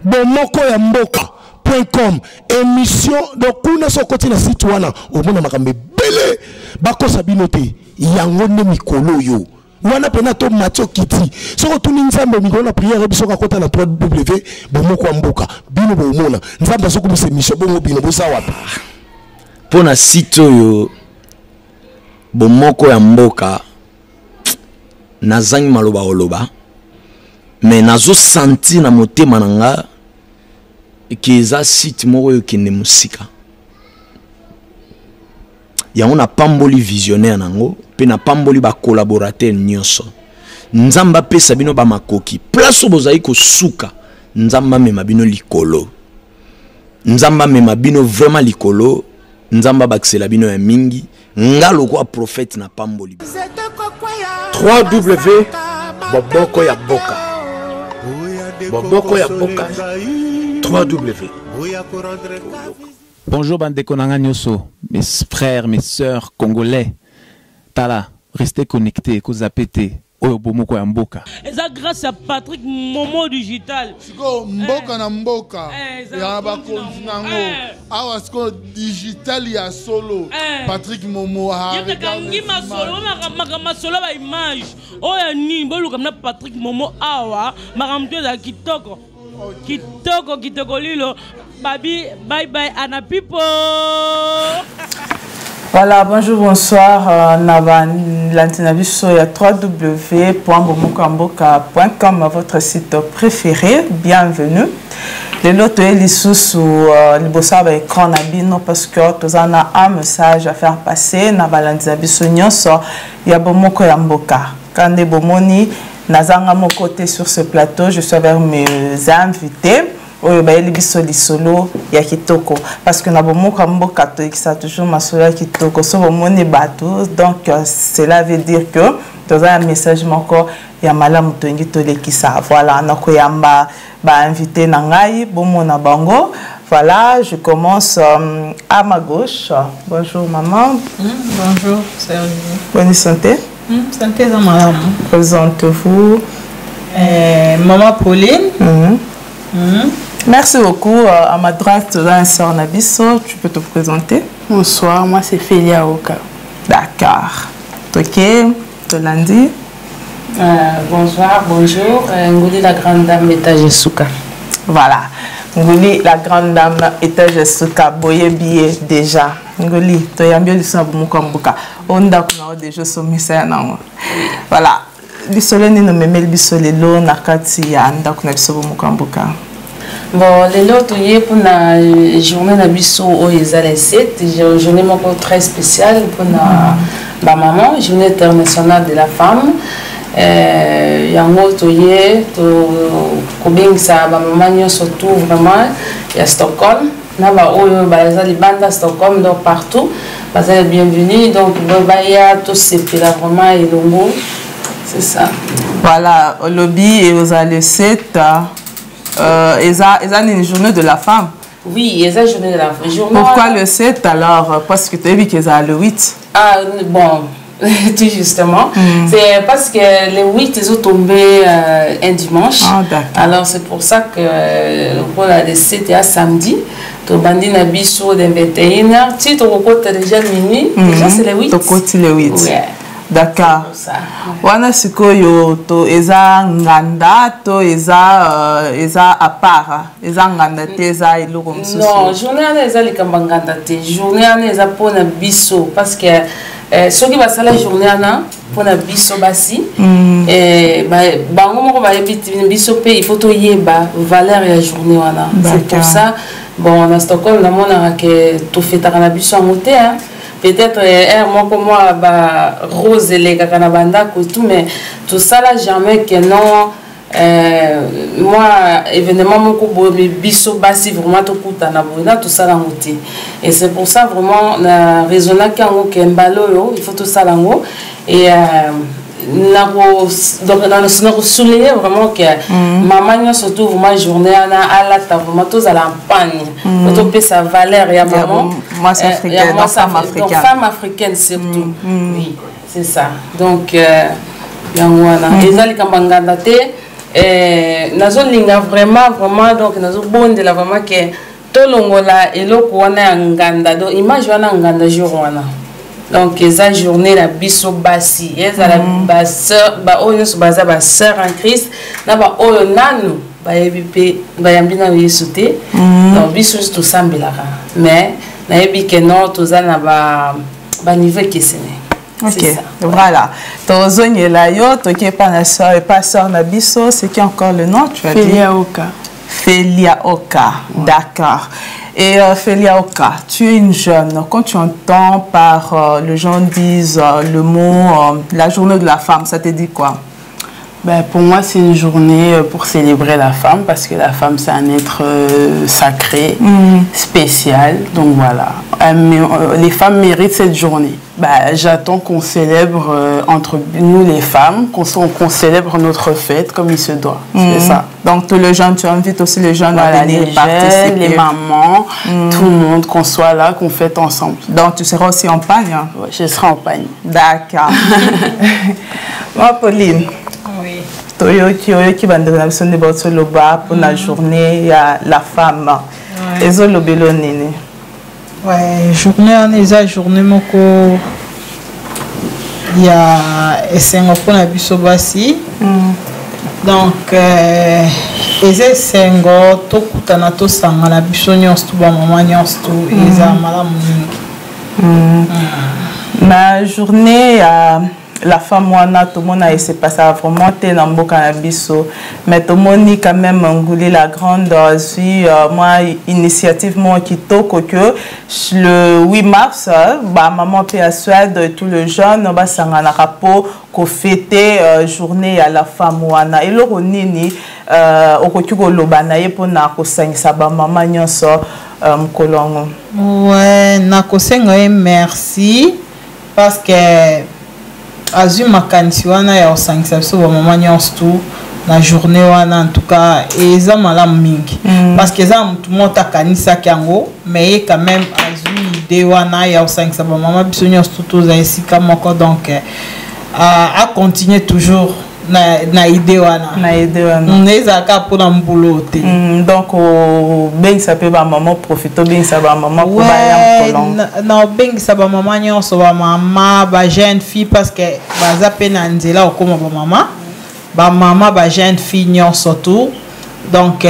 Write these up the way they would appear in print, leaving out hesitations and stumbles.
bomoko ya mboka.com émission donc kuna so côté na site wana au mona makambe belé bakosa binote yango ne mikolo yo wana pena to Mathieu Kiti soko tuni nzambe mikolo na prière biso ka kota na 3W bomoko ya mboka bino bomona nzambe soko mise mission bongo bino bosawa pona site yo bomoko ya mboka nazangi maloba oloba mais nazo senti na motema nanga keza site moko yo kende musika ya on a pamboli visionnaire nango pe na pamboli ba collaborateur nyonso nzamba pesa bino ba makoki place bozai ko suka nzamba mema bino likolo nzamba mema bino vraiment likolo nzamba baksela bino ya mingi ngalo kwa prophète na pamboli 3W bomoko ya mboka bomoko ya mboka 3W. Bonjour Bandeko Nanga Nyoso, mes frères, mes sœurs congolais. Tala, restez connectés, Kozapete, Oyobomoko ya mboka. Et ça grâce à Patrick Momo Digital. Siko mboka na mboka. Ya ba kontinango. Awa siko digital ya solo. Patrick Momo ha. Yete kangi masolo, masolo ba image. Oya ni bolu kamna Patrick Momo awa, makamto za kitoko. Kitoko lilo. Babi, bye bye, Anna Pipo. Voilà, bonjour, bonsoir. L'antinaviso ya www.bomokamboka.com, votre site préféré. Bienvenue. Le lot est l'issous le bossa avec écran nabino parce que tous en a un message à faire passer. N'abalantinaviso nyonso ya bomoko ya mboka. Kande bomoni nazanga mon côté sur ce plateau. Je suis avec mes invités. Oyo bayeli biso lisolo ya kitoko parce que na bomoko mboka to ekisa toujours masolo ya kitoko so bomoni bato donc cela veut dire que dans un message moko ya malamu to ngi to lekisa voilà na koyamba ba invité na ngai bomona bango voilà je commence à ma gauche. Bonjour maman. Bonjour Serge. Bonne santé. Santé za malamu. Présentez-vous. Maman Pauline. Merci beaucoup. À ma droite, là, un sœur Nabiso, tu peux te présenter. Bonsoir, moi c'est Félia Oka. D'accord. Ok, Tolandi. Bonsoir, bonjour. Ngouli la grande dame étage Souka. Voilà. Ngouli la grande dame étage Souka. Boye billet déjà. Ngouli, tu as bien lu ça pour Mukambuka. On a déjà sommet ça. Voilà. Bisole ni no memel bisole lo nakati ya ndako na biso Mukambuka. Bon, les autres hier pour la journée na biso au Ezale 7, journée très spéciale pour ma maman, journée internationale de la femme. Yango to hier to kobeng sa ba maman surtout vraiment à Stockholm. Na ba oyo ba ezali banda Stockholm donc partout. Ba bienvenue donc ba ya to c'est vraiment elongo. C'est ça. Voilà, au lobby et aux allées 7. Ils ont une journée de la femme. Oui, ils ont une journée de la femme. Pourquoi le 7 alors? Parce que tu as vu qu'ils ont le 8. Ah, bon, tout justement. C'est parce que le 8, ils ont tombé un dimanche. Ah, alors c'est pour ça que le 7 est samedi. Tu as bandi na biso de 21h. Tu as déjà minuit. Déjà c'est le 8. Tu as le 8. Oui. D'accord. Wana sikoyo to eza nganda to eza à part eza nganda te eza iloko msusu. Non, journée ana eza likamba nganda te. Journée ana eza pona biso parce que soki basala journée ana pona biso basi bango moko ba biso pe il faut to yeba valeur ya journée wana. C'est pour ça bon na Stockholm na mona que to fetaka na biso amote hein. Peut-être moi comme moi rose et les cacanabanda tout mais tout ça là jamais que non moi événement mon couple biso basi vraiment tout coûte na boina tout ça là et c'est pour ça vraiment na raisonner que mbalo il faut tout ça là et donc nous souligner vraiment que maman surtout vraiment journée à la table vraiment tous à la campagne pour payer sa valeur et à maman femme africaine surtout oui c'est ça donc voilà les ali kambanganda te nazolinga vraiment donc nazobondela vraiment que tolongola eloko wana ya nganda donc image wana nganda jour wana donc eza journée la biso basi ezala baseur baoyo nyonso baza baseur en Christ na baoyo nanu bayebi mpe bayambi na Yesu te donc biso tosambelaka mais nayebi ke non toza na baniveau ekeseni. Ok, voilà. Tozonyela yo, toke pas na soeur et pas soeur na biso, c'est qui encore le nom, tu as dit? Félia Oka. Félia Oka, d'accord. Et Félia Oka, tu es une jeune. Quand tu entends par les gens disent le mot la journée de la femme, ça te dit quoi? Ben, pour moi, c'est une journée pour célébrer la femme parce que la femme, c'est un être sacré, spécial. Donc voilà, les femmes méritent cette journée. Ben, j'attends qu'on célèbre entre nous les femmes, qu'on célèbre notre fête comme il se doit. C'est ça. Donc tous les jeunes, tu invites aussi les jeunes voilà, à venir les participer. jeunes, les mamans, tout le monde, qu'on soit là, qu'on fête ensemble. Donc tu seras aussi en Pagne, hein? Ouais, je serai en Pagne. D'accord. Moi, Pauline. Oui. Toyoki bandeko na biso nde baotoloba pour la journée ya la femme. Ezolobelo nini? Ouais, journée wana eza journée moko ya esengo mpona biso basi. Donc eza esengo tokutana tosangana biso nyonso to bamama nyonso to eza malamu mingi. Na journée ya la femme wana tout le monde a essayé de passer vraiment dans mboka na biso mais tout le monde quand même Ngouli la grande moi initiative moi kitoko que le 8 mars ba maman pe à Suède et tout le jeune ba sangana rapo ko fêter journée à la femme wana et loko nini okoki ko loba na ye pona ko sangisa ba maman nyonso mkolongo. Ouais, na ko senga merci parce que azui makanisi wana ya osangisa biso bamama nyonso tu na journée wana en tout cas eza malamu mingi parce que eza mutu moko akanisaki yango mais ye quand même azui idée wana ya osangisa bamama biso nyonso tu toza esika moko donc a continuer toujours na idée wana ezalaka mpona mbula te donc obengisa mpe bamama profite obengisa bamama po baya mkolongo na obengisa bamama nyonso bamama bajeune fille parce que baza mpe na nzela okoma bamama bajeune fille nyonso tu donc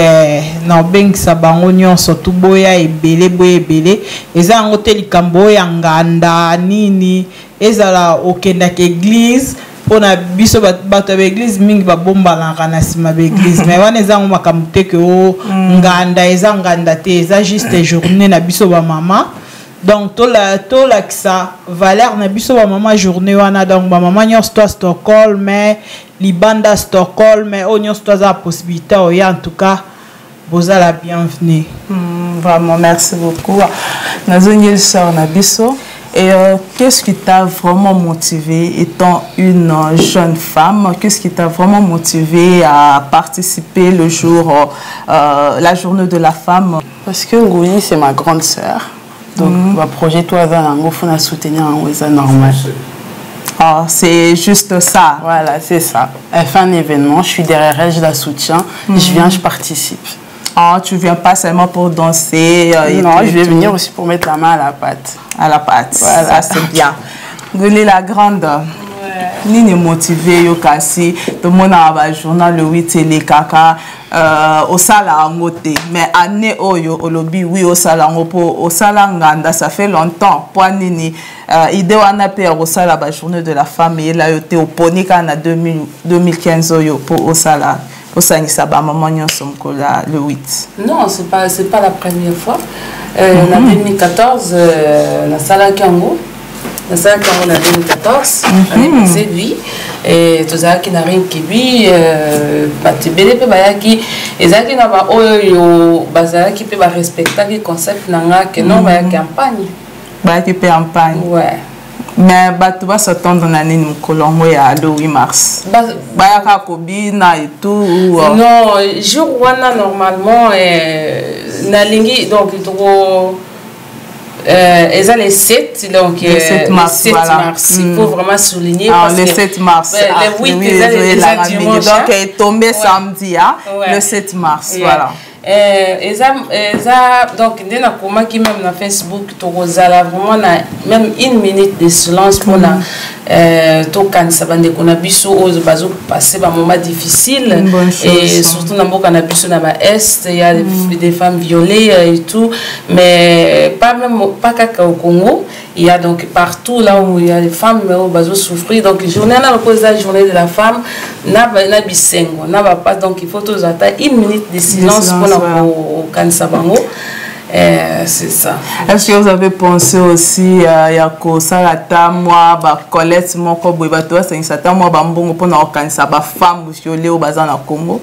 na obengisa bango nyonso tu boya ebele boya ebele eza yango te likambo oyo ya nganda nini ezala okendaka église pona biso bato ya église mingi babombanaka na nsima baeglise mais wana eza ngo makambo te ke o nganda eza nganda te eza juste journée na biso bamama donc tolakisa valeur na biso bamama journée wana donc bamama nyonso to a Stockholm mais libanda Stockholm mais oyo nyonso to aza possibilité oya en tout cas boza la bienvenue. Vraiment merci beaucoup nazongeli sor na biso. Et qu'est-ce qui t'a vraiment motivé étant une jeune femme? Qu'est-ce qui t'a vraiment motivé à participer le jour, la journée de la femme? Parce que Ngouli, c'est ma grande sœur. Donc, le projet, toi, il faut soutenir, c'est normal. Ah, c'est juste ça. Voilà, c'est ça. Elle fait un événement, je suis derrière elle, je la soutiens, je viens, je participe. Ah, tu viens pas seulement pour danser. Non, je vais venir aussi pour mettre la main à la pâte. À la pâte, voilà. Ça c'est bien. Ngouli la grande. Ni ne motivé yo kasi tout le monde a un journal le 8 et kaka au sala ngote mais année oyo olobi oui au sala ngopo au sala nganda ça fait longtemps pour nini idée wana pe au sala ba journée de la femme et là yote au ponika na 2015 oyo pour au sala au sangisa ba maman nyonso mkola le 8. Non, c'est pas la première fois. En 2014 na sala kango na sala kango na 2014 année passée lui et tozaki na rinkibi batibele pe bayaki ezaki na ba oyo bazalaki pe ba respectaki concept nanga que non bayaki campagne bayaki pe campagne ouais. Mais bato va s'attendre na nini mkolongo ya le 8 mars bayaka kobina et tout non jour wana normalement na lingi donc trop Ils ont les 7, donc le 7 mars, le 7 mars. Il faut vraiment souligner. Ah, parce le que 7 mars. Le 8, ils ont dimanche. Donc, il est tombé samedi, hein, le 7 mars. Voilà. Donc, dès que même na Facebook, tu as vraiment même 1 minute de silence pour la quand ça va qu'on a biso aux bazo passer un moment difficile et surtout dans beaucoup na biso na est il y a des femmes violées et tout, mais pas qu'au Congo, il y a donc partout là où il y a des femmes au bazo souffrir. Donc journée na repose la journée de la femme na bisengo na va pas, donc il faut tous attendre 1 minute de silence pour au cancer bango. C'est ça. Est-ce que vous avez pensé aussi à ça moi Colette moko boibato c'est ça moi bambongo pour na cancer ba femme violée au bazan na Congo?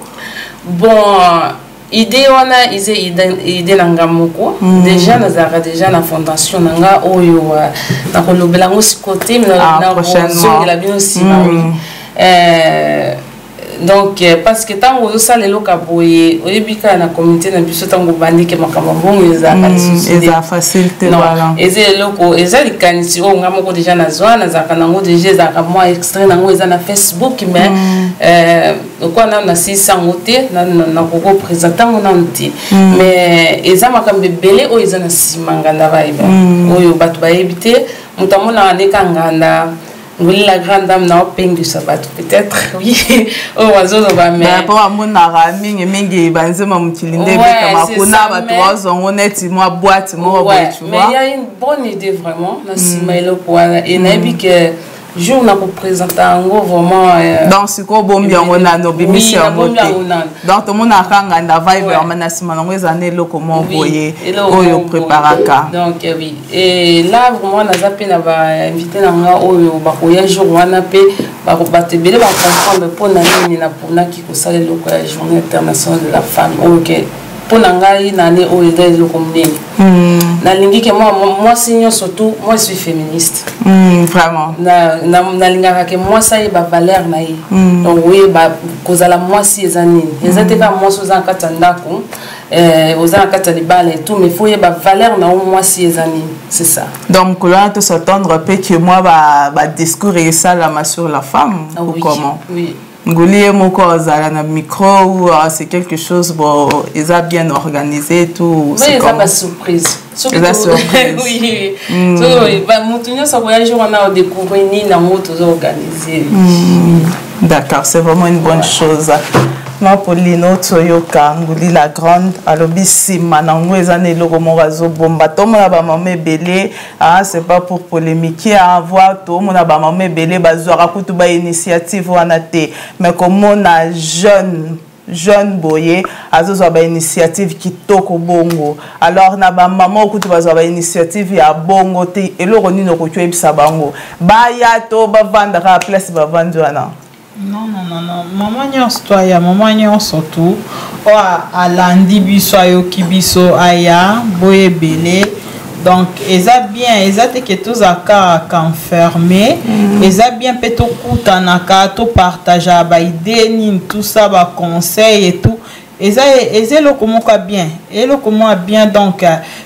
Bon, idée on a idée nanga moko déjà nazara déjà na fondation nanga oyo na kolobela ngo côté na prochainement la bien aussi donc parce que tant que ça les locaux boye oyebika na communauté na biso tango bandike makamba bongo eza facilité voilà eza loko eza likanisi o ngamo ko déjà na zona za kanango déjà za moi extrait nango eza na Facebook mais quoi na 600 ngote na ko présenter ngo na nti mais eza makambe belé o eza na simanga na vibe oyo batu ba ebité mutamona aneka nganda. Oui, la grande dame n'a pas de sabbat, peut-être, oui. Oh, oiseau, mais. Pour mon arami, et mingi, banzema mutilinde, honnête, moi, boîte, moi, tu vois. Mais il y a une bonne idée vraiment, na simailo quoi, et nabi que. Jour na représenter en gros vraiment dans ce qu'on bombi on a nos bimis donc tout le monde a kanga vibe manasima ngo ezane loko mo boye oyo préparaka donc oui et là vraiment na zappé na ba invité na nga oyo ba koya jour wana pe ba ko batebele ba comprendre pour na nini na pour na ki ko sala loko ya journée internationale de la femme OK pour na ngai na ne oyo des loko mnene na lingi que moi signons surtout moi je suis féministe vraiment na lingaka que moi ça y ba valeur na yi donc oui ba kozala moi si ezanini ezate ka moi so za katanda ko aux kata libala et tout mais faut y ba valeur na moi si ezanini c'est ça donc là tout s'attendre peu que moi ba discours et ça la sur la femme ou comment oui Ngoulier moko zala na micro ou c'est quelque chose bon ils a bien organisé tout c'est comme une surprise oui so ba mutunyo sa voyage on a découvert ni na moto organisé d'accord c'est vraiment une bonne chose. Ma Pauline Toyoka Ngouli la grande alobisi manango ezane loko morazo bomba to mona ba maman belé c'est pas pour polémiquer à avoir to mona ba maman belé bazwara kutu ba initiative wana te mais comme on a jeune boye azozo ba initiative kitoko bongo alors na ba maman kutu bazwa ba initiative ya bongo te eloko nino ko twebisa bango ba ya to ba vanda ka place ba vandwana. Non. Maman nyonso maman nyonso tout. A landi biso ayoki biso aya boye belé. Donc eza bien, eza te que tous aka enfermé, eza bien peut to kutanaka to partager ba idée ni tout ça ba conseil et tout. Eza le comment bien, et le comment bien donc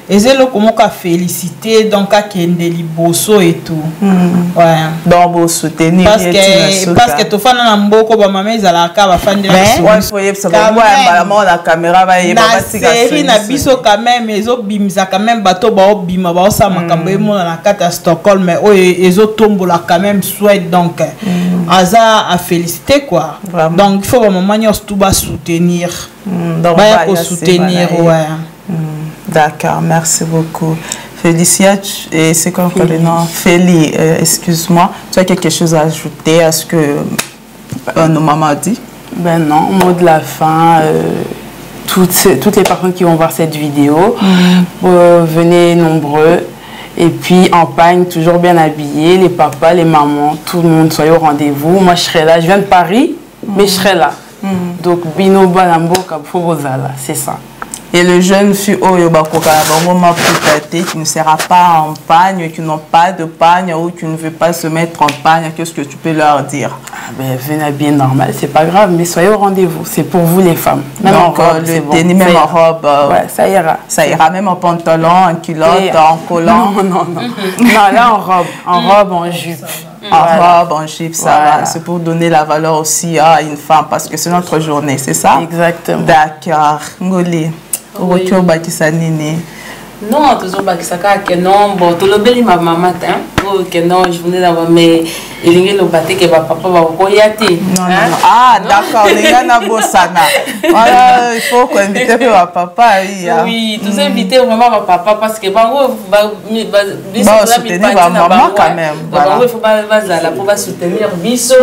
eza le comment féliciter donc à Kendeli Bosso et tout. Ouais. Donc vous soutenir parce que to fana na mboko ba mama ezala ka ba fan de ouais foyer ça va moi la caméra va y ba série na biso quand même ezo bimza quand même bato ba obima ba sa makambo emo na kata Stockholm mais o ezo tombola quand même souhaite donc aza à féliciter quoi. Donc il faut ba mama nyos tout ba soutenir. Donc pour soutenir ouais. D'accord, merci beaucoup. Félicia, et c'est quoi encore le nom? Félie, excuse-moi. Tu as quelque chose à ajouter à ce que nos mamans dit? Ben non, au mot de la fin, toutes les personnes qui vont voir cette vidéo, venez nombreux. Et puis en pagne, toujours bien habillés, les papas, les mamans, tout le monde, soyez au rendez-vous. Moi, je serai là. Je viens de Paris, mais je serai là. Donc, Bino Balambo, Kabfobozala, c'est ça. Et le jeune fille qui ne sera pas en pagne, qui n'ont pas de pagne ou qui ne veut pas se mettre en pagne, qu'est-ce que tu peux leur dire? Venez habiller normal, c'est pas grave, mais soyez au rendez-vous. C'est pour vous les femmes. Même en robe, le tennis, même en robe. Ouais, ça ira. Ça ira même en pantalon, en culotte, en collant. Non. Non, là en robe, en jupe. En robe, en jupe, ça va. C'est pour donner la valeur aussi à une femme parce que c'est notre journée, c'est ça? Exactement. D'accord. Ngoli. Oui. Non, toujours que non, bon, tout le bel ma maman, que non, je venais d'avoir mais il le batté que papa va koyati. Non. Ah, d'accord, les gars na bossana. Voilà, il faut qu'on invite papa. Oui, tous inviter vraiment papa parce que bango soutenir maman quand même. Voilà. Il faut pas soutenir biso.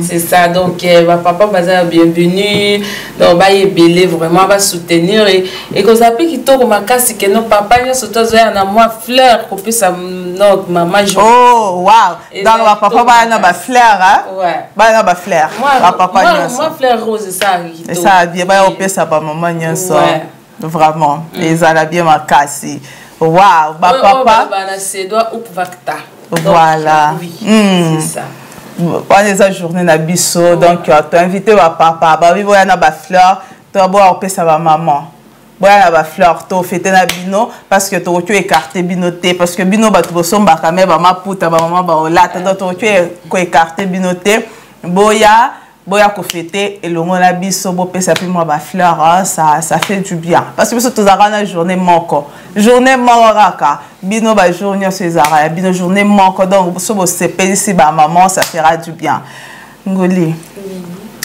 C'est ça, donc papa va bienvenue. Donc va y belé vraiment va soutenir et que ça peut qui tourne ma casse que non papa ne se toise à moi fleur qu'on puisse non maman joue. Oh wow. Donc papa va na ba fleur hein. Ouais. Ba na ba fleur. Moi fleur rose ça. Et ça bien ba opé ça ba maman nyanso. Vraiment. Et ça la bien ma casse. Wow, ba papa. C'est doit ou vakta. Voilà. C'est ça. On est à journée na biso donc tu as invité wa papa ba vivre na ba fleur tu vas boire opé ça ba maman. Boya ba fleur to fêter na bino parce que tu écarté binoté parce que bino ba to somba ka me ba maputa ba maman ba olata donc tu ko écarté binoté boya ko fêter et le ngo na biso bo pesa puis moi ba fleur ça fait du bien parce que tout ça na journée moko raka bino ba journée césara bino journée moko donc so bo sepeli si ba maman ça fera du bien ngoli.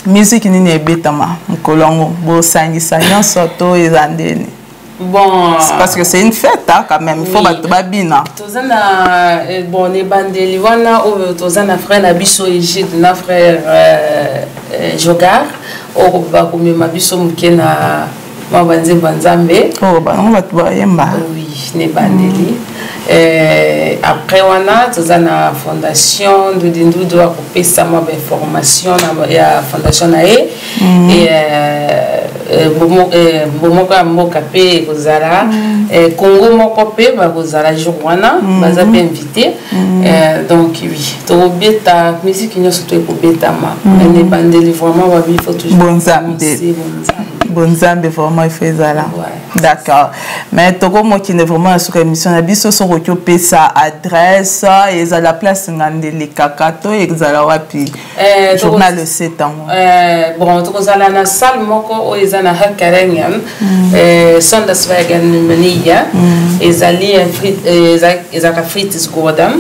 Musique ni betama mkolongo bo sangisa nyonso to ezandeni. Bon, parce que c'est une fête hein, quand même, il faut battre babina. Tozana bon ne bandeli wana o tozana frère na biso Egide na frère Jogar o ba komema biso mukena mabanze banzambe. Oh ba on va te yemba. Oui, ne bandeli. Après wana tozana fondation de Dindu doit couper sa ma formation na fondation na et bomo ka mboka pe kozala Congo moko pe ba kozala jour wana baza pe invité donc oui to beta musique nyo surtout ko beta ma ne bandeli vraiment ba il faut toujours bonzambe vraiment il fait ça là. D'accord. Mais toko mo qui ne vraiment sur émission na biso so ko pe sa adresse et ça la place ngandeli kakato et ça wapi journal le 7 ans. Bon toko zala na salle moko o ezana hakarengan Sondagsvägen Mania ezali ezaka frites godam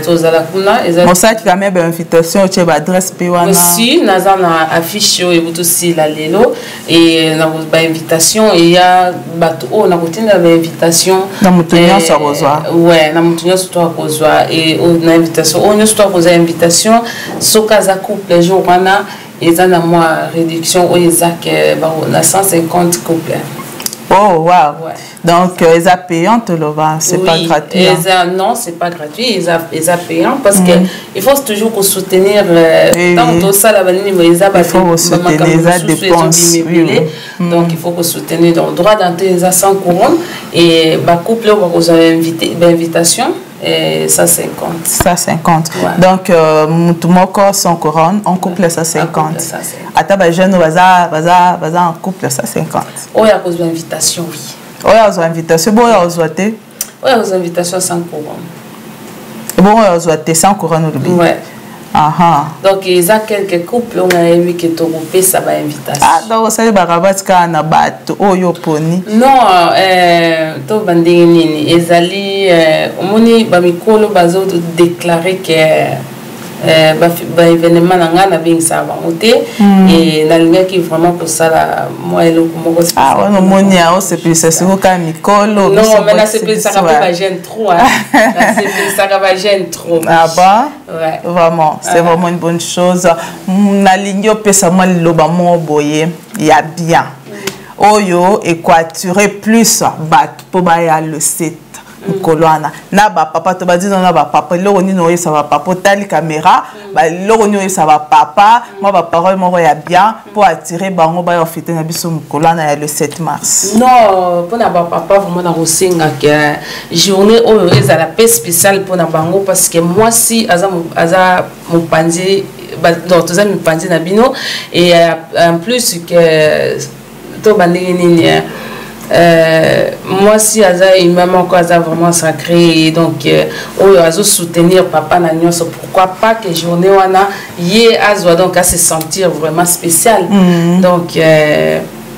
to zala kuna ezali mo ça qui a même invitation tu ba adresse pe wana aussi nazana affiche et butu si la lelo et na ba invitation et ya bato o na kotinda ba invitation na mutunya sa kozwa ouais na mutunya surtout kozwa et na invitation on surtout kozwa invitation soka za couple jour wana et na moi réduction o ezak na 150 couples. Oh wow. Ouais. Donc ils ont payant le vent, c'est pas gratuit. Non, c'est pas gratuit, ils ont payant parce que il faut toujours soutenir tant ça la vanille mais ils ont faut soutenir les dépenses. Donc il faut que soutenir dans droit d'entrée ils ont 100 couronnes et ba couple vous avez invité invitation et ça 50. Ça 50. Ouais. Donc mutumoko 100 couronnes, en couple ça 50. Ata ba jeune baza en couple ça 50. Oh il y a cause d'invitation oui. Oui, aux invitations. Bon, aux invitations. Oui, aux invitations sans couronne. Bon, aux invitations sans couronne. Oui. Aha. Donc, il y a quelques couples, on a vu que tu as ça va invitation. Ah, donc, ça va rabattre na bateau, oh, yo poni. Non, to bandini, ezali, omoni, bamikolo, bazo déclarer que événement na bien ça va monter et la lumière qui vraiment pour ça là moi et le comment ah ouais non monia c'est plus ça c'est quand mikolo non mais là c'est plus ça va gêne trop c'est plus ça va gêne trop ah bah ouais vraiment c'est vraiment une bonne chose na ligne pesa moi loba mo boye ya bien oyo équaturé plus bat pour ba ya le 7 Kolwana na ba papa to ba dit na ba papa loko ni no ça va papa tali caméra ba loko ni ça va papa moi ba parole moko ya bien pour attirer bango ba fêter na biso Kolwana le 7 mars. Non, pour na ba papa vraiment na rosinga que journée oyo ezala pe spéciale pour na bango parce que moi si aza mon panzi donc tous amis panzi na bino et en plus que to bandé ni moi si aza il même encore aza vraiment sacré donc oyo azo soutenir papa na nyonso pourquoi pas que journée wana ye azwa donc à se sentir vraiment spécial donc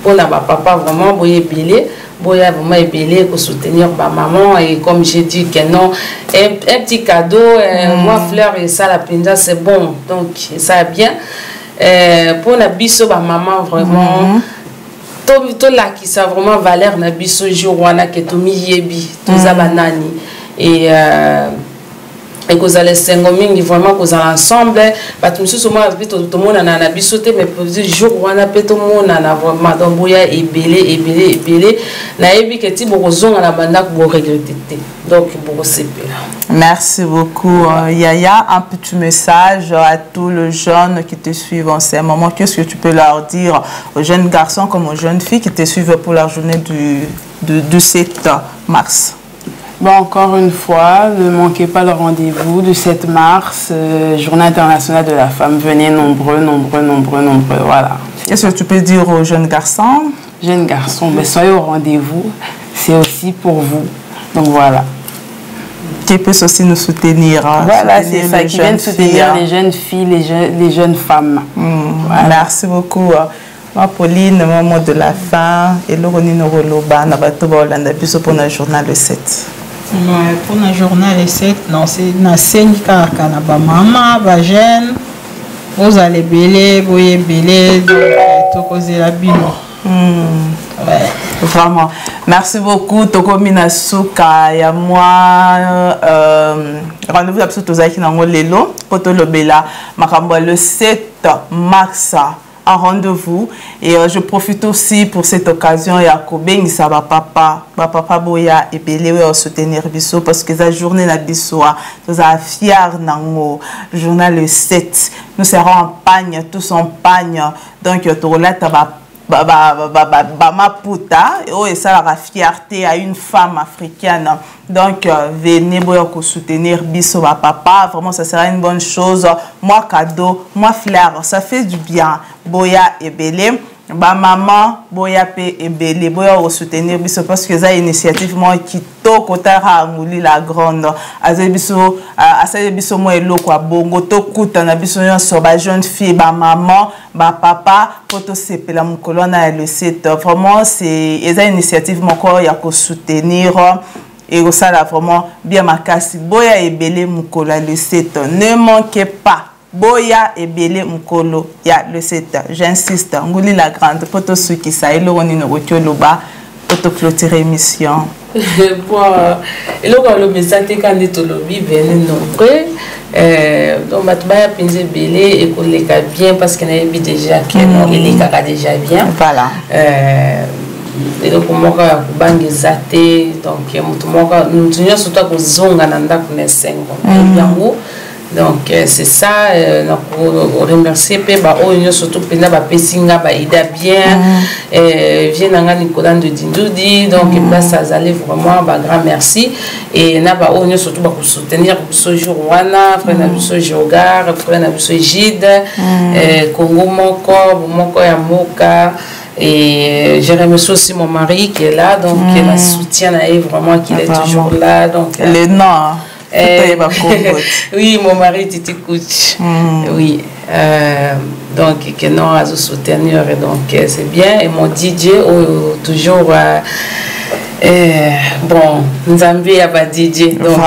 pour na papa vraiment boye belé boya vraiment ébélé pour soutenir ma maman et comme j'ai dit que non un petit cadeau moi fleur et ça la pinza c'est bon donc ça bien pour la biso ma maman vraiment tout là qui ça vraiment valeur na biso jour wana que to mi yebi to za banani et que vous allez s'engomingi vraiment que vous allez ensemble parce que tout le monde na biso te mais pour dire jour wana pe tout le monde na vraiment donc boya ébélé na yebi que ti bokozonga na banda ko regretter donc pour sepela. Merci beaucoup Yaya, un petit message à tous les jeunes qui te suivent en ce moment. Qu'est-ce que tu peux leur dire aux jeunes garçons comme aux jeunes filles qui te suivent pour la journée du 7 mars? Bon, encore une fois, ne manquez pas le rendez-vous du 7 mars, Journée internationale de la femme. Venez nombreux, voilà. Qu'est-ce que tu peux dire aux jeunes garçons? Jeunes garçons, mais soyez au rendez-vous, c'est aussi pour vous. Donc voilà. Qui peut aussi nous soutenir. Voilà, c'est ça, qui viennent soutenir les jeunes filles, les jeunes femmes. Voilà. Merci beaucoup. Moi, Pauline, au moment de la fin, et l'Oronino Roloba, pour le journal le 7. Pour le journal le 7, non, c'est na senka kanaba maman, ba jeune, vous allez belé, vous y belé, donc causer la bino. Vraiment. Merci beaucoup. Toko Minasuka, ya moi. Rendez-vous absolu tozaki nango lelo. Poto lobela. Makambo le 7 mars. Un rendez-vous et je profite aussi pour cette occasion et à Kobeng ça va papa boya et belé soutenir biso parce que la journée na biso nous a fier nango journal le 7 nous serons en pagne tous en pagne donc tu là Maputa et ça la fierté à une femme africaine donc venez soutenir biso papa vraiment ça sera une bonne chose moi cadeau moi fleur ça fait du bien boya et belé ba maman boya pe et belé boya soutenir biso parce que ça initiative moi qui to kotara nguli la grande azebiso asabiso moi eloko bongo to kuta na biso so ba jeune fille ba maman ba papa poto sepela Kolwana le 7 vraiment c'est eza initiative moko ya ko soutenir et ça là vraiment bien makasi boya et belé Kolwana le 7 ne manquez pas boya et belé mukolo ya le 7 j'insiste nguli la grande poto suki sa eloni no loba poto clôturer émission pour le message quand on est lobby venez nombreux donc batba pinze belé et qu'on les bien parce qu'on a déjà que non les caca déjà bien voilà et donc moi quand bangi zate donc nous tenons surtout que zonga nanda kunesengo yango donc c'est ça on remercie peba onyo surtout pena ba pesinga ba ida bien vient nanga Nicolas de Dindoudi donc place azali vraiment ba grand merci et na ba onyo surtout ba soutenir ce jour wana frère na biso Jogar frère na biso Gide Congo moko ya moka. Et je remercie aussi mon mari qui est là, donc qui la soutient vraiment, qui est toujours là. Donc, le nom. Oui, mon mari Titi Kouch. Oui. Donc, qui est non à soutenir. Donc, c'est bien. Et mon DJ, toujours. Bon, nous avons un DJ. Donc,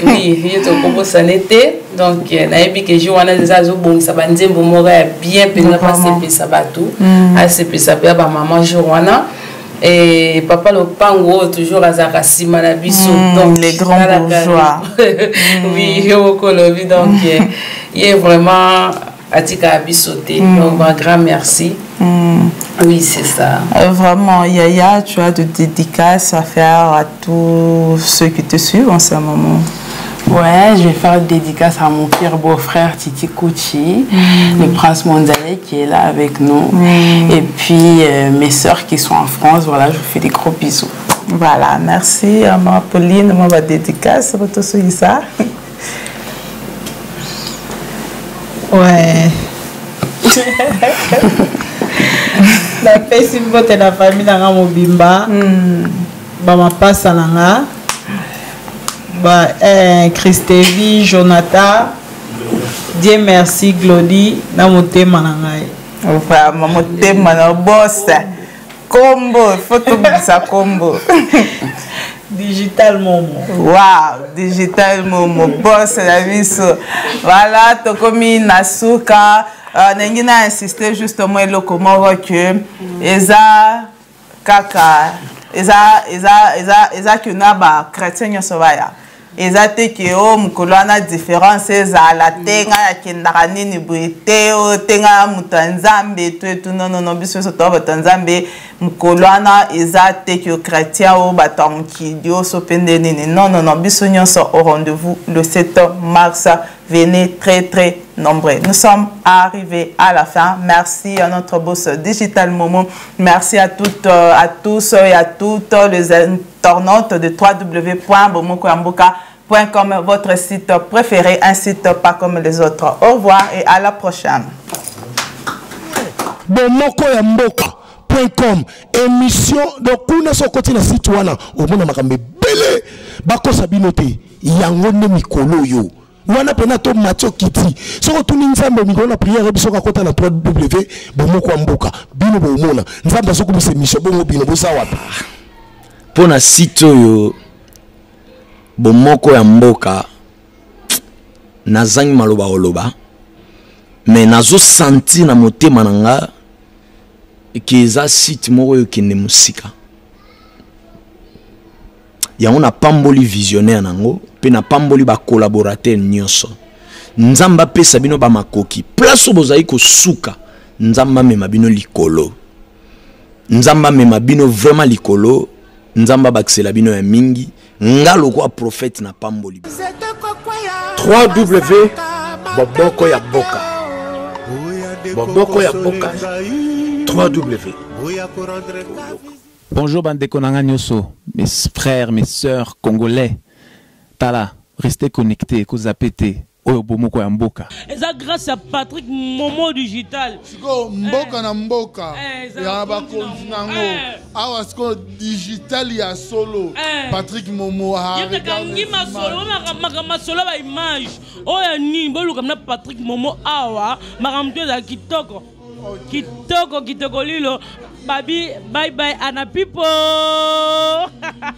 oui, il est au Congo Sanité. Donc, il y a des gens qui ont bien passé Sabatou. À ce Sabatou, maman Joana. Et papa le pango toujours à Zakasima na biso. Donc, les grands bourgeois. Oui, donc, il est vraiment atika bisoté. Donc un grand merci. Oui, c'est ça. Vraiment, Yaya, tu as de dédicaces à faire à tous ceux qui te suivent en ce moment. Ouais, je vais faire une dédicace à mon pire beau-frère Titi Kouchi, le prince Mondale qui est là avec nous. Et puis mes sœurs qui sont en France, voilà, je vous fais des gros bisous. Voilà, merci à ma Pauline, ma dédicace, pour tout ça. Ouais. La pessimité de la famille dans mon bimba, ma passe à l'anga, Christévi, Jonathan, Dieu merci, Glody, dans mon thème à vraiment, mon thème à boss, combo, photo ça combo. Digital Momo. Wow, Digital Momo, boss la vie. Voilà, Tokomi Nasuka. Nengina a insisté justement et le comment que Eza Kaka, Eza que naba chrétien sovaya. Eza te que o mkolana différence eza la tenga ya kendarani ni buite o tenga mutanzambe tout non biso so to batanzambe mkolana eza te que chrétien o batanki dio so pendeni non biso nyonso au rendez-vous le 7 mars. Venez très nombreux. Nous sommes arrivés à la fin. Merci à notre boss Digital Momo. Merci à toutes, à tous et à toutes les internautes de www.bomokoyamboka.com, votre site préféré, un site pas comme les autres. Au revoir et à la prochaine. bomokoyamboka.com, émission de kuna sokoti na site wana omona makambe belé bako sabinote yangone mikolo yo. Wana pena to Mathieu Kiti. Soko tuni nzambe mikolo na prière biso ka kota na www.bomokoyamboka bino bomona. Nzambe soko bise mission bongo bino bosa wapi. Pona site yo Bomokoyamboka nazangi maloba oloba. Mais nazo senti na motema nanga eza site moko yo kende musika. Yango na pamboli visionnaire nango pe na pamboli ba collaborateur nyonso. Nzamba pesa bino ba makoki. Place bozai ko suka. Nzamba mema bino likolo. Nzamba mema bino vraiment likolo. Nzamba baksela bino ya mingi. Ngalo kwa prophète na pamboli. www.bomokoyamboka. Bomokoyamboka. 3W. Bonjour Bandeko Nanga Nyoso, mes frères, mes sœurs congolais. Tala, restez connectés, Kozapete, Oyo Bomokoyamboka. Et ça grâce à Patrick Momo Digital. Siko mboka na mboka. Ya ba kontinango. Awa siko digital ya solo. Patrick Momo ha. Yekangi masolo, masolo ba image. Oya ni boluka na Patrick Momo awa, makamto za kitoko. Kitoko lilo. Babi, bye bye, Anna people.